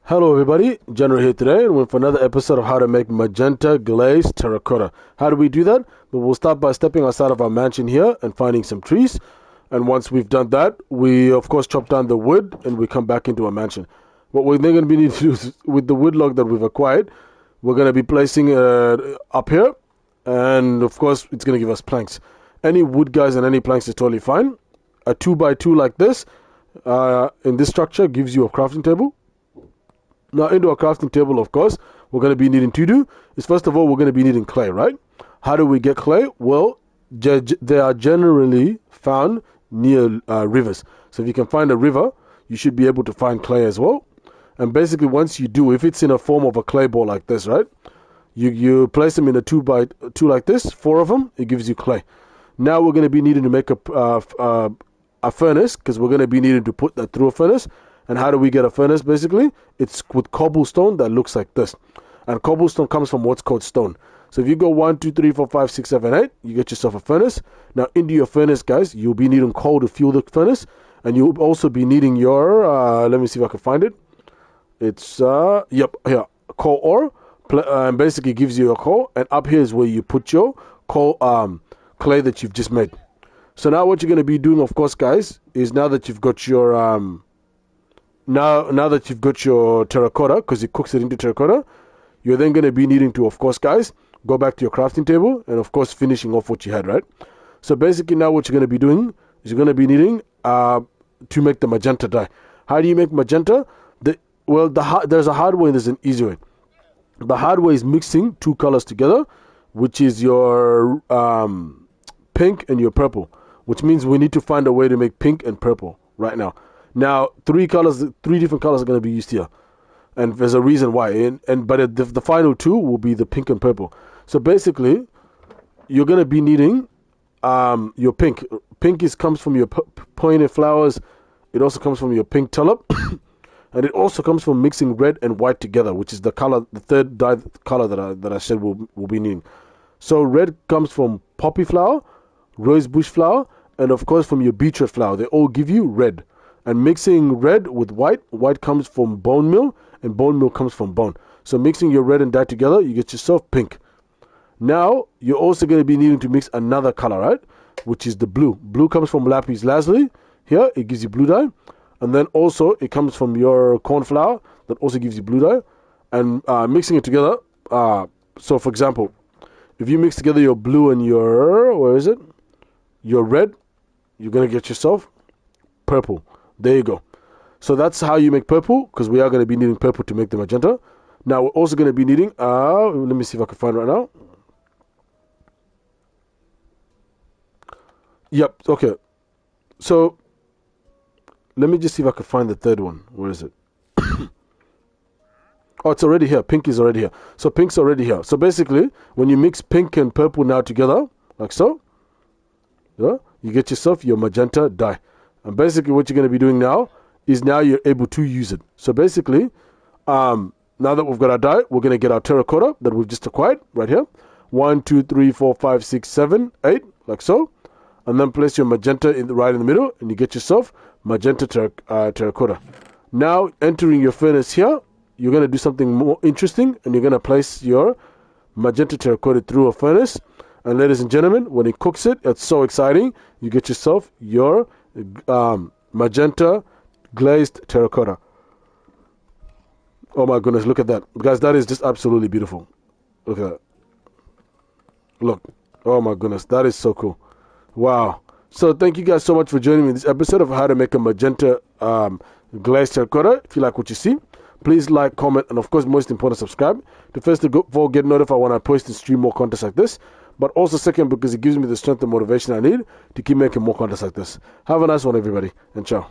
Hello everybody, General here today and we're for another episode of how to make magenta glazed terracotta. How do we do that? Well, we'll start by stepping outside of our mansion here and finding some trees. And once we've done that, we of course chop down the wood and we come back into our mansion. What we're then going to be needing to do is, with the wood log that we've acquired, we're going to be placing it up here. And of course it's going to give us planks. Any wood guys and any planks is totally fine. A 2x2 like this in this structure gives you a crafting table. Now into our crafting table, of course, we're going to be needing to do is first of all, we're going to be needing clay, right? How do we get clay? Well, they are generally found near rivers. So if you can find a river, you should be able to find clay as well. And basically once you do, if it's in a form of a clay ball like this, right? You place them in a 2x2 like this, 4 of them, it gives you clay. Now we're going to be needing to make a furnace because we're going to be needing to put that through a furnace. And how do we get a furnace? Basically, it's with cobblestone that looks like this. And cobblestone comes from what's called stone. So if you go 1, 2, 3, 4, 5, 6, 7, 8, you get yourself a furnace. Now into your furnace, guys, you'll be needing coal to fuel the furnace. And you'll also be needing your, let me see if I can find it. It's, yep, here, coal ore. And basically gives you a coal. And up here is where you put your coal, clay that you've just made. So now what you're going to be doing, of course, guys, is now that you've got your, Now that you've got your terracotta, because it cooks it into terracotta, you're then going to be needing to, of course, guys, go back to your crafting table and, of course, finishing off what you had, right? So basically now what you're going to be doing is you're going to be needing to make the magenta dye. How do you make magenta? There's a hard way and there's an easy way. The hard way is mixing 2 colors together, which is your pink and your purple, which means we need to find a way to make pink and purple right now. Now, 3 different colors are going to be used here, and there's a reason why. But the final 2 will be the pink and purple. So basically, you're going to be needing your pink. Pink comes from your pointed flowers. It also comes from your pink tulip, and it also comes from mixing red and white together, which is the color, the third dye color that I said we'll be needing. So red comes from poppy flower, rose bush flower, and of course from your beetroot flower. They all give you red. And mixing red with white comes from bone meal, and bone meal comes from bone. So mixing your red and dye together, you get yourself pink. Now, you're also going to be needing to mix another color, right? Which is the blue. Blue comes from lapis lazuli. Here, it gives you blue dye. And then also, it comes from your corn flour. That also gives you blue dye. And mixing it together, so for example, if you mix together your blue and your, your red, you're going to get yourself purple. There you go. So that's how you make purple, because we are going to be needing purple to make the magenta. Now we're also going to be needing, let me see if I can find it right now. Yep, okay. So let me just see if I can find the third one. Where is it? Oh, it's already here. Pink is already here. So pink's already here. So basically, when you mix pink and purple now together, like so, yeah, you get yourself your magenta dye. And basically what you're going to be doing now is now you're able to use it. So basically, now that we've got our dye, we're going to get our terracotta that we've just acquired right here. 1, 2, 3, 4, 5, 6, 7, 8, like so. And then place your magenta right in the middle, and you get yourself magenta terracotta. Now, entering your furnace here, you're going to do something more interesting, and you're going to place your magenta terracotta through a furnace. And ladies and gentlemen, when it cooks it, it's so exciting. You get yourself your magenta glazed terracotta. Oh my goodness, look at that. Guys, that is just absolutely beautiful. Look at that. Look. Oh my goodness, that is so cool. Wow. So thank you guys so much for joining me in this episode of how to make a magenta glazed terracotta. If you like what you see, please like, comment, and of course, most important, subscribe to first of all get notified when I post and stream more content like this. But also second, because it gives me the strength and motivation I need to keep making more content like this. Have a nice one, everybody, and ciao.